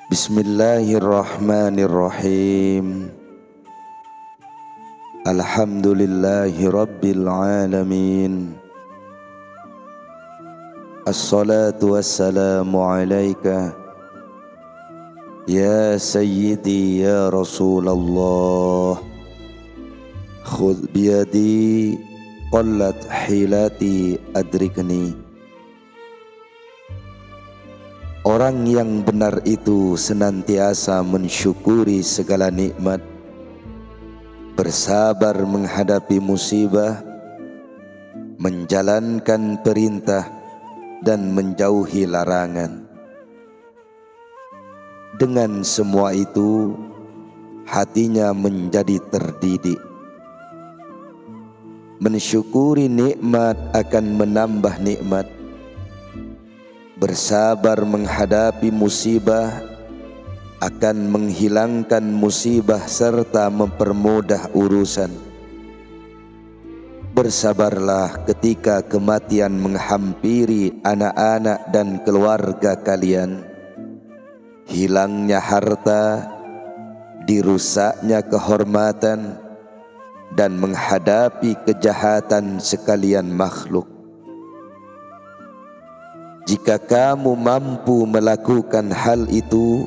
Bismillahirrahmanirrahim. Alhamdulillahi rabbil alamin. Assalatu wassalamu alaika ya sayyidi ya Rasulullah. Khudh biyadi qallat hilati adrikni. Orang yang benar itu senantiasa mensyukuri segala nikmat, bersabar menghadapi musibah, menjalankan perintah dan menjauhi larangan. Dengan semua itu, hatinya menjadi terdidik. Mensyukuri nikmat akan menambah nikmat. Bersabar menghadapi musibah akan menghilangkan musibah serta mempermudah urusan. Bersabarlah ketika kematian menghampiri anak-anak dan keluarga kalian, hilangnya harta, dirusaknya kehormatan, dan menghadapi kejahatan sekalian makhluk. Jika kamu mampu melakukan hal itu,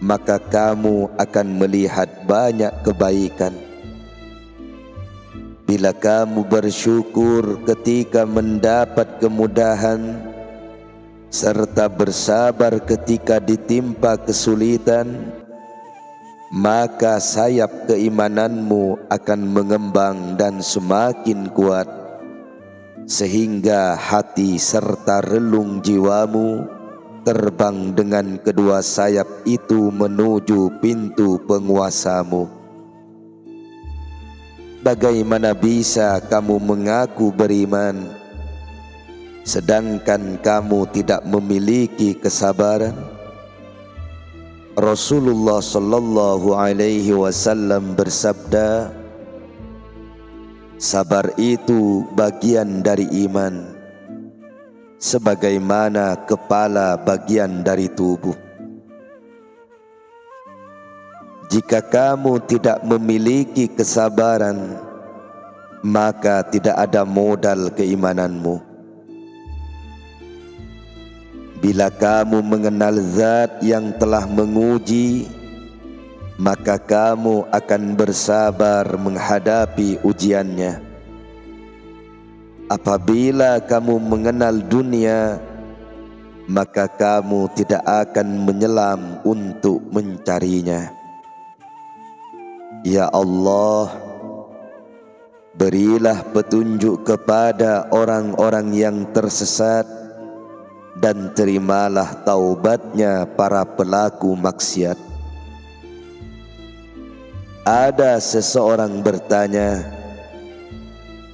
maka kamu akan melihat banyak kebaikan. Bila kamu bersyukur ketika mendapat kemudahan, serta bersabar ketika ditimpa kesulitan, maka sayap keimananmu akan mengembang dan semakin kuat, sehingga hati serta relung jiwamu terbang dengan kedua sayap itu menuju pintu penguasamu. Bagaimana bisa kamu mengaku beriman, sedangkan kamu tidak memiliki kesabaran? Rasulullah sallallahu alaihi wasallam bersabda, sabar itu bagian dari iman, sebagaimana kepala bagian dari tubuh. Jika kamu tidak memiliki kesabaran, maka tidak ada modal keimananmu. Bila kamu mengenal zat yang telah menguji, maka kamu akan bersabar menghadapi ujiannya. Apabila kamu mengenal dunia, maka kamu tidak akan menyelam untuk mencarinya. Ya Allah, berilah petunjuk kepada orang-orang yang tersesat, dan terimalah taubatnya para pelaku maksiat. Ada seseorang bertanya,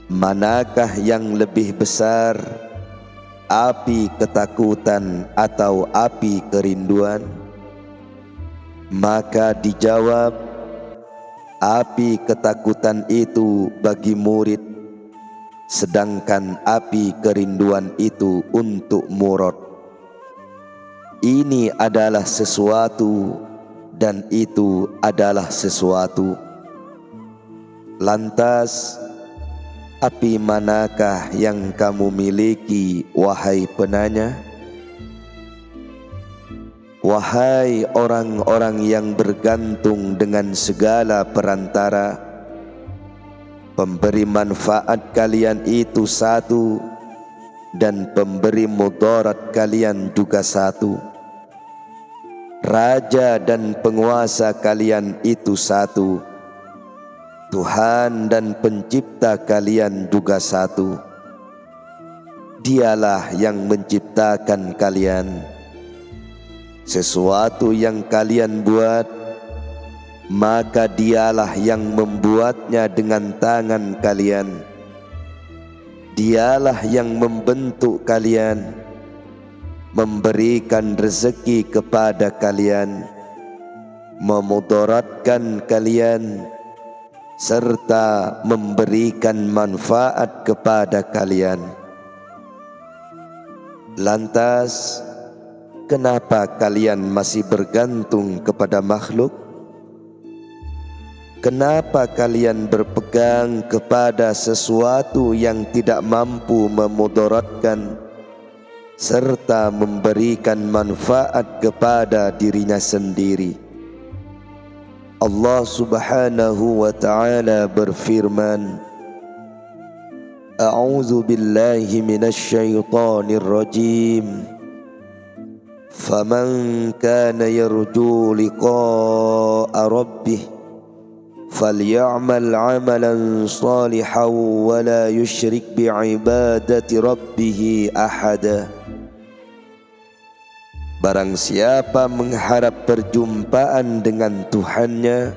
manakah yang lebih besar, api ketakutan atau api kerinduan? Maka dijawab, api ketakutan itu bagi murid, sedangkan api kerinduan itu untuk murad. Ini adalah sesuatu dan itu adalah sesuatu. Lantas, api manakah yang kamu miliki, wahai penanya? Wahai orang-orang yang bergantung dengan segala perantara, pemberi manfaat kalian itu satu, dan pemberi mudarat kalian juga satu. Raja dan penguasa kalian itu satu, Tuhan dan pencipta kalian juga satu. Dialah yang menciptakan kalian. Sesuatu yang kalian buat, maka dialah yang membuatnya dengan tangan kalian. Dialah yang membentuk kalian, memberikan rezeki kepada kalian, memudaratkan kalian, serta memberikan manfaat kepada kalian. Lantas, kenapa kalian masih bergantung kepada makhluk? Kenapa kalian berpegang kepada sesuatu yang tidak mampu memudaratkan serta memberikan manfaat kepada dirinya sendiri? Allah Subhanahu wa ta'ala berfirman, A'udzu billahi minasy syaithanir rajim. Faman kana yarju liqa'a rabbih faly'amal 'amalan shalihan wa la yusyrik bi'ibadati rabbih ahada. Barang siapa mengharap perjumpaan dengan Tuhannya,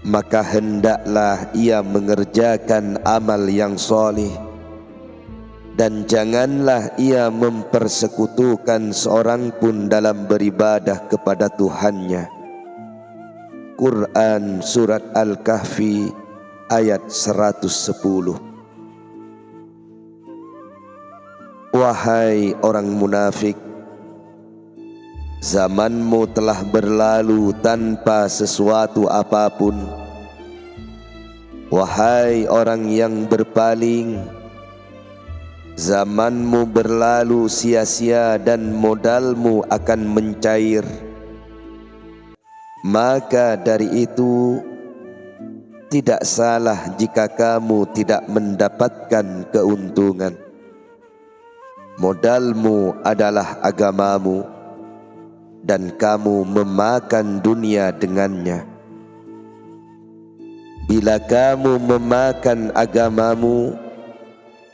maka hendaklah ia mengerjakan amal yang salih, dan janganlah ia mempersekutukan seorang pun dalam beribadah kepada Tuhannya. Quran Surat Al-Kahfi ayat 110. Wahai orang munafik, zamanmu telah berlalu tanpa sesuatu apapun. Wahai orang yang berpaling, zamanmu berlalu sia-sia dan modalmu akan mencair. Maka dari itu, tidak salah jika kamu tidak mendapatkan keuntungan. Modalmu adalah agamamu, dan kamu memakan dunia dengannya. Bila kamu memakan agamamu,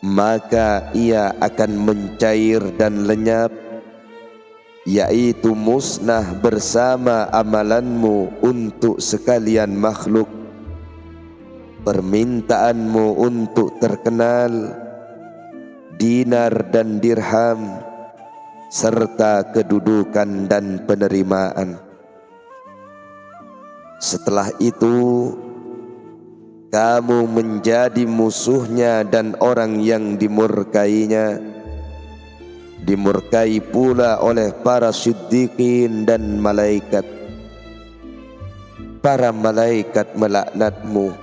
maka ia akan mencair dan lenyap, yaitu musnah bersama amalanmu untuk sekalian makhluk, permintaanmu untuk terkenal, dinar dan dirham, serta kedudukan dan penerimaan. Setelah itu, kamu menjadi musuhnya dan orang yang dimurkainya, dimurkai pula oleh para siddiqin dan malaikat. Para malaikat melaknatmu,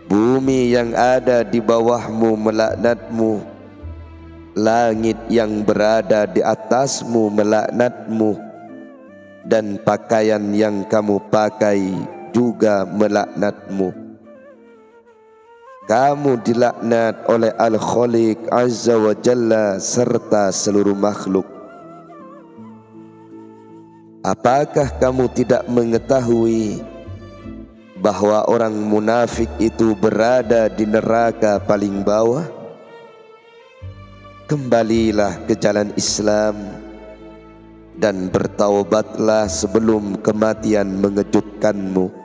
bumi yang ada di bawahmu melaknatmu, langit yang berada di atasmu melaknatmu, dan pakaian yang kamu pakai juga melaknatmu. Kamu dilaknat oleh Al-Khaliq Azza wa Jalla serta seluruh makhluk. Apakah kamu tidak mengetahui bahwa orang munafik itu berada di neraka paling bawah? Kembalilah ke jalan Islam dan bertaubatlah sebelum kematian mengejutkanmu.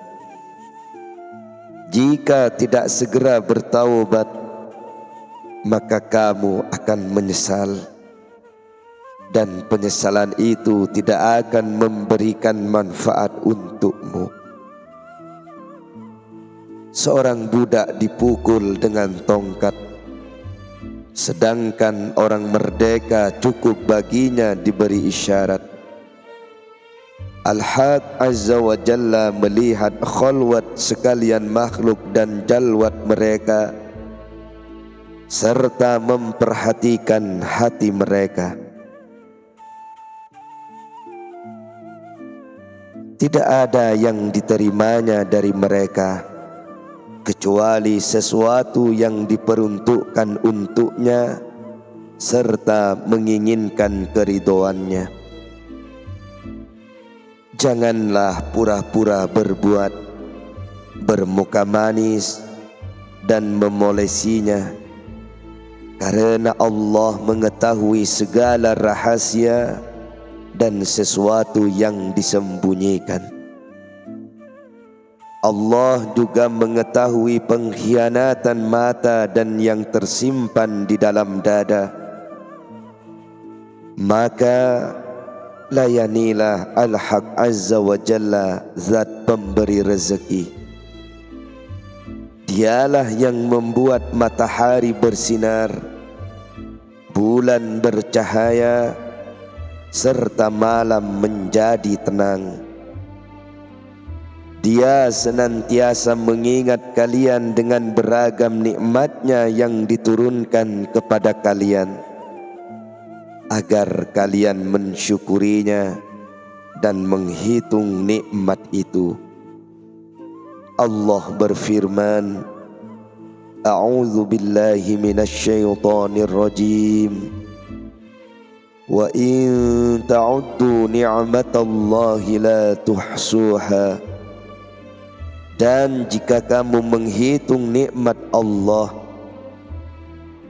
Jika tidak segera bertaubat, maka kamu akan menyesal, dan penyesalan itu tidak akan memberikan manfaat untukmu. Seorang budak dipukul dengan tongkat, sedangkan orang merdeka cukup baginya diberi isyarat. Al-Haq Azza wa Jalla melihat khalwat sekalian makhluk dan jalwat mereka, serta memperhatikan hati mereka. Tidak ada yang diterimanya dari mereka kecuali sesuatu yang diperuntukkan untuknya serta menginginkan keridhoannya. Janganlah pura-pura berbuat, bermuka manis dan memolesinya, karena Allah mengetahui segala rahasia dan sesuatu yang disembunyikan. Allah juga mengetahui pengkhianatan mata dan yang tersimpan di dalam dada. Maka layanilah Al-Haq Azza wa Jalla, zat pemberi rezeki. Dialah yang membuat matahari bersinar, bulan bercahaya, serta malam menjadi tenang. Dia senantiasa mengingat kalian dengan beragam nikmat-Nya yang diturunkan kepada kalian, agar kalian mensyukurinya dan menghitung nikmat itu. Allah berfirman, A'udzu billahi minasyaitonir rajim. Wa in ta'uddu ni'matallahi la tuhsuha. Dan jika kamu menghitung nikmat Allah,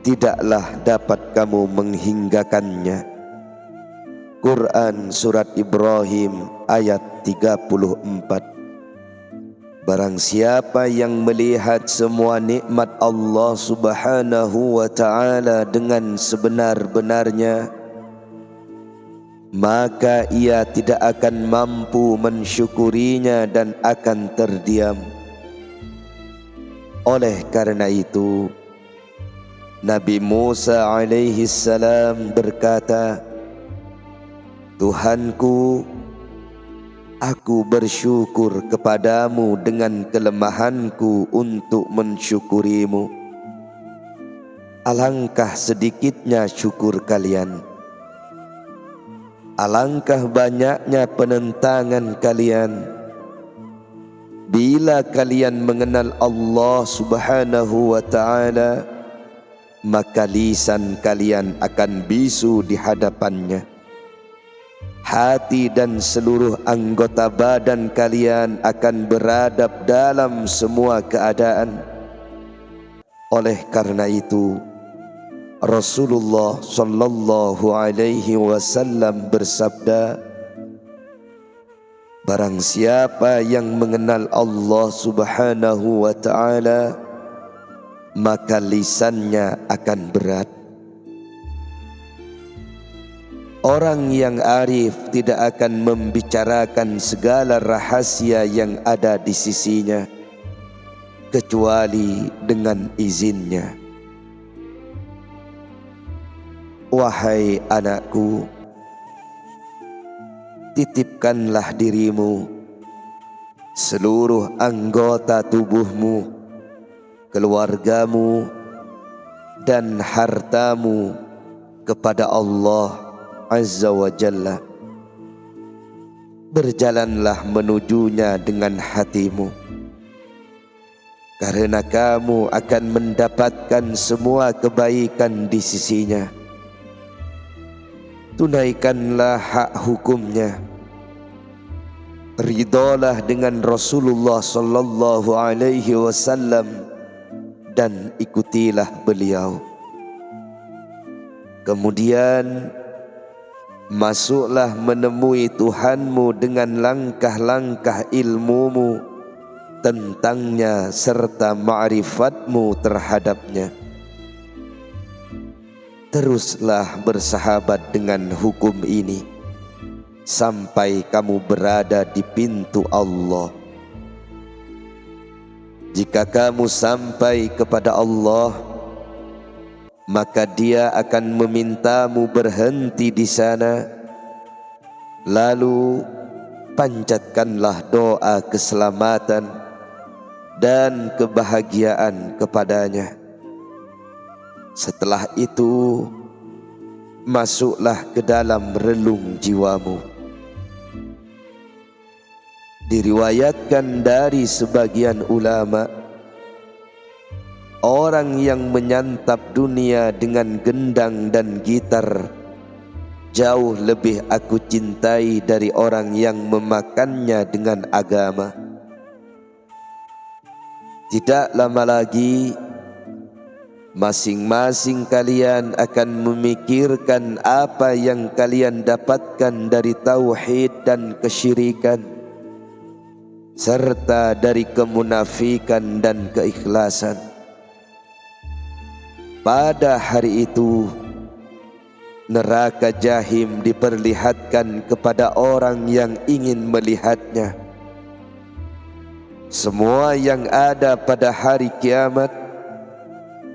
tidaklah dapat kamu menghinggakannya. Quran Surat Ibrahim ayat 34. Barang siapa yang melihat semua nikmat Allah Subhanahu wa ta'ala dengan sebenar-benarnya, maka ia tidak akan mampu mensyukurinya dan akan terdiam. Oleh karena itu, Nabi Musa alaihi salam berkata, Tuhanku, aku bersyukur kepadamu dengan kelemahanku untuk mensyukurimu. Alangkah sedikitnya syukur kalian. Alangkah banyaknya penentangan kalian. Bila kalian mengenal Allah Subhanahu wa ta'ala, maka lisan kalian akan bisu di hadapannya. Hati dan seluruh anggota badan kalian akan beradab dalam semua keadaan. Oleh karena itu, Rasulullah sallallahu alaihi wasallam bersabda, barang siapa yang mengenal Allah Subhanahu wa ta'ala, maka lisannya akan berat. Orang yang arif tidak akan membicarakan segala rahasia yang ada di sisinya, kecuali dengan izinnya. Wahai anakku, titipkanlah dirimu, seluruh anggota tubuhmu, keluargamu, dan hartamu kepada Allah Azza wa Jalla. Berjalanlah menujunya dengan hatimu, karena kamu akan mendapatkan semua kebaikan di sisinya. Tunaikanlah hak hukumnya. Ridholah dengan Rasulullah sallallahu alaihi wasallam dan ikutilah beliau. Kemudian masuklah menemui Tuhanmu dengan langkah-langkah ilmumu tentangnya serta ma'rifatmu terhadapnya. Teruslah bersahabat dengan hukum ini sampai kamu berada di pintu Allah. Jika kamu sampai kepada Allah, maka Dia akan memintamu berhenti di sana. Lalu panjatkanlah doa keselamatan dan kebahagiaan kepadanya. Setelah itu, masuklah ke dalam relung jiwamu. Diriwayatkan dari sebagian ulama, orang yang menyantap dunia dengan gendang dan gitar jauh lebih aku cintai dari orang yang memakannya dengan agama. Tidak lama lagi, masing-masing kalian akan memikirkan apa yang kalian dapatkan dari tauhid dan kesyirikan, serta dari kemunafikan dan keikhlasan. Pada hari itu, neraka jahim diperlihatkan kepada orang yang ingin melihatnya. Semua yang ada pada hari kiamat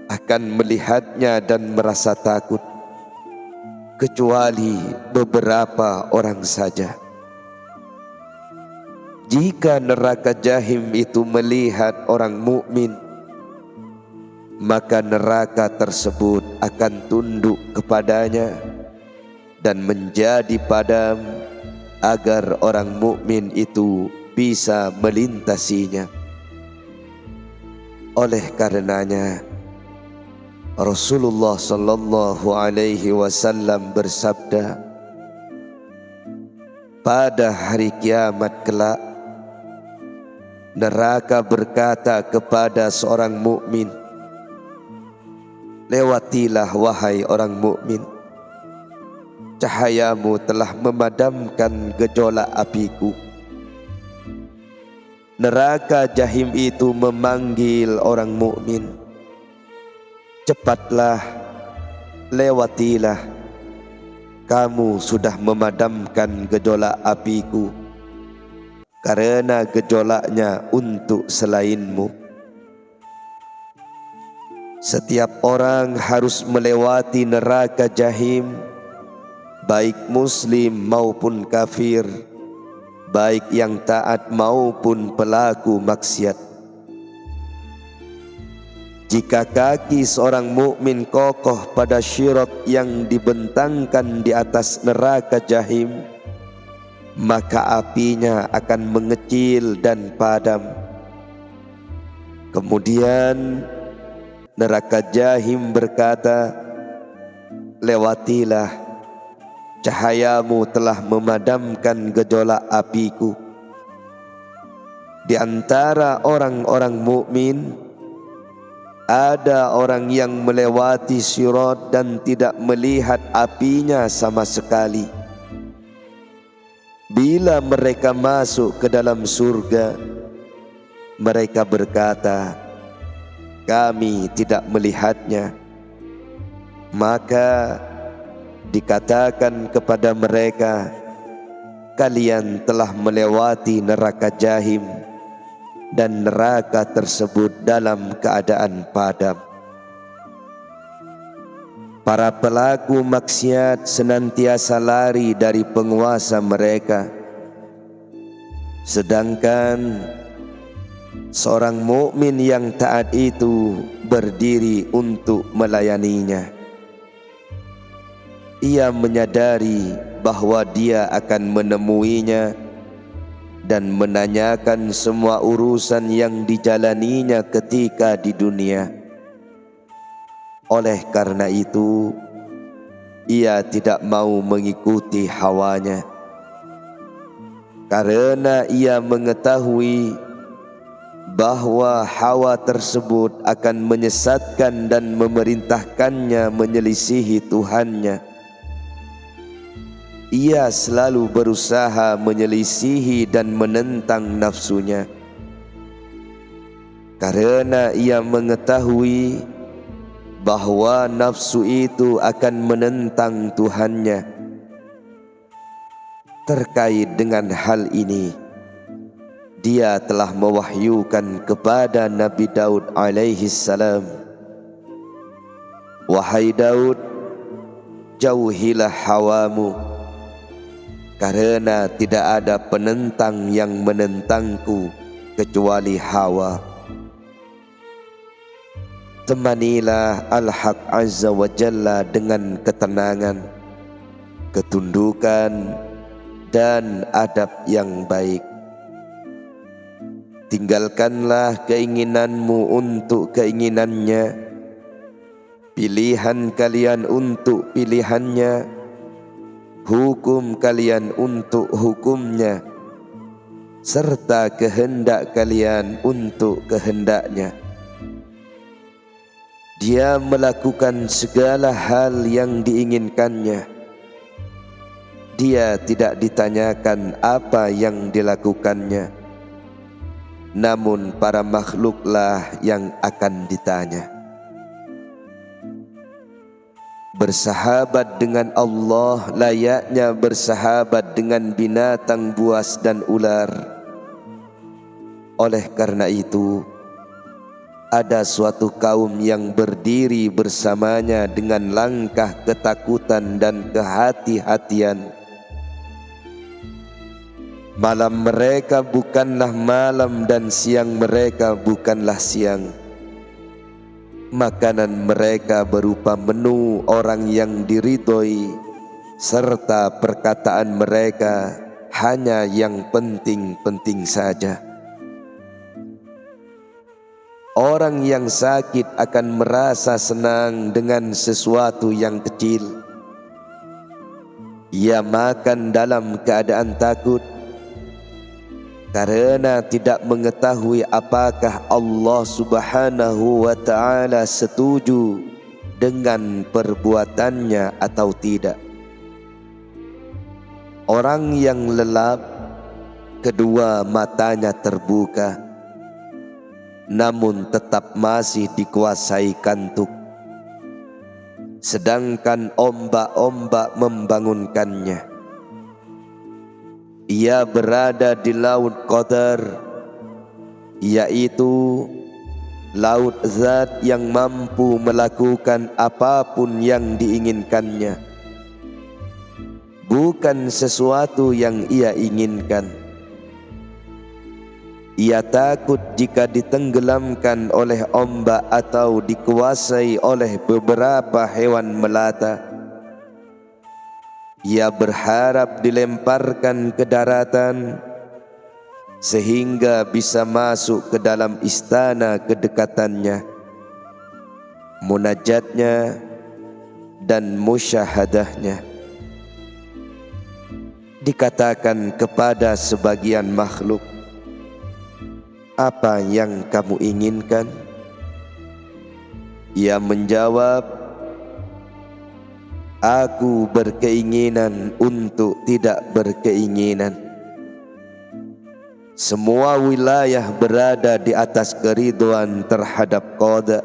akan melihatnya dan merasa takut. kecuali beberapa orang saja. Jika neraka Jahim itu melihat orang mukmin, maka neraka tersebut akan tunduk kepadanya dan menjadi padam agar orang mukmin itu bisa melintasinya. Oleh karenanya Rasulullah sallallahu alaihi wasallam bersabda, pada hari kiamat kelak neraka berkata kepada seorang mukmin, lewatilah wahai orang mukmin, cahayamu telah memadamkan gejolak apiku. Neraka Jahim itu memanggil orang mukmin, cepatlah, lewatilah, kamu sudah memadamkan gejolak apiku, karena gejolaknya untuk selainmu. Setiap orang harus melewati neraka Jahim, baik muslim maupun kafir, baik yang taat maupun pelaku maksiat. Jika kaki seorang mukmin kokoh pada syirat yang dibentangkan di atas neraka Jahim, maka apinya akan mengecil dan padam. Kemudian neraka Jahim berkata, lewatilah, cahayamu telah memadamkan gejolak apiku. Di antara orang-orang mukmin ada orang yang melewati sirat dan tidak melihat apinya sama sekali. Bila mereka masuk ke dalam surga, mereka berkata, kami tidak melihatnya. Maka dikatakan kepada mereka, kalian telah melewati neraka Jahim, dan neraka tersebut dalam keadaan padam. Para pelaku maksiat senantiasa lari dari penguasa mereka, sedangkan seorang mukmin yang taat itu berdiri untuk melayaninya. Ia menyadari bahwa dia akan menemuinya dan menanyakan semua urusan yang dijalaninya ketika di dunia. Oleh karena itu, ia tidak mau mengikuti hawanya, karena ia mengetahui bahwa hawa tersebut akan menyesatkan dan memerintahkannya menyelisihi Tuhannya. Ia selalu berusaha menyelisihi dan menentang nafsunya, karena ia mengetahui bahwa nafsu itu akan menentang Tuhannya. Terkait dengan hal ini, dia telah mewahyukan kepada Nabi Daud alaihi salam, wahai Daud, jauhilah hawamu, karena tidak ada penentang yang menentangku kecuali hawa. Temanilah Al-Haq Azza wa Jalla dengan ketenangan, ketundukan, dan adab yang baik. Tinggalkanlah keinginanmu untuk keinginannya, pilihan kalian untuk pilihannya, hukum kalian untuk hukumnya, serta kehendak kalian untuk kehendaknya. Dia melakukan segala hal yang diinginkannya. Dia tidak ditanyakan apa yang dilakukannya, namun para makhluklah yang akan ditanya. Bersahabat dengan Allah layaknya bersahabat dengan binatang buas dan ular. Oleh karena itu, ada suatu kaum yang berdiri bersamanya dengan langkah ketakutan dan kehati-hatian. Malam mereka bukanlah malam dan siang mereka bukanlah siang. Makanan mereka berupa menu orang yang diridhoi, serta perkataan mereka hanya yang penting-penting saja. Orang yang sakit akan merasa senang dengan sesuatu yang kecil. Ia makan dalam keadaan takut karena tidak mengetahui apakah Allah Subhanahu wa ta'ala setuju dengan perbuatannya atau tidak. Orang yang lelap, kedua matanya terbuka, namun tetap masih dikuasai kantuk, sedangkan ombak-ombak membangunkannya. Ia berada di laut qadar, yaitu laut zat yang mampu melakukan apapun yang diinginkannya, bukan sesuatu yang ia inginkan. Ia takut jika ditenggelamkan oleh ombak atau dikuasai oleh beberapa hewan melata. Ia berharap dilemparkan ke daratan sehingga bisa masuk ke dalam istana kedekatannya, munajatnya dan musyahadahnya. Dikatakan kepada sebagian makhluk, "Apa yang kamu inginkan?" Ia menjawab, "Aku berkeinginan untuk tidak berkeinginan." Semua wilayah berada di atas keridhaan terhadap qada,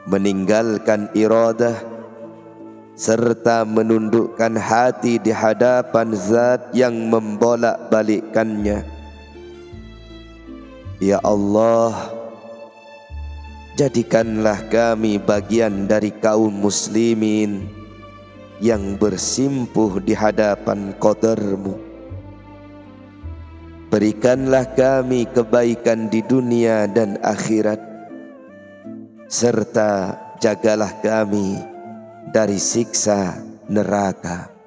meninggalkan iradah, serta menundukkan hati di hadapan zat yang membolak-balikkannya. Ya Allah, jadikanlah kami bagian dari kaum muslimin yang bersimpuh di hadapan qadar-Mu. Berikanlah kami kebaikan di dunia dan akhirat, serta jagalah kami dari siksa neraka.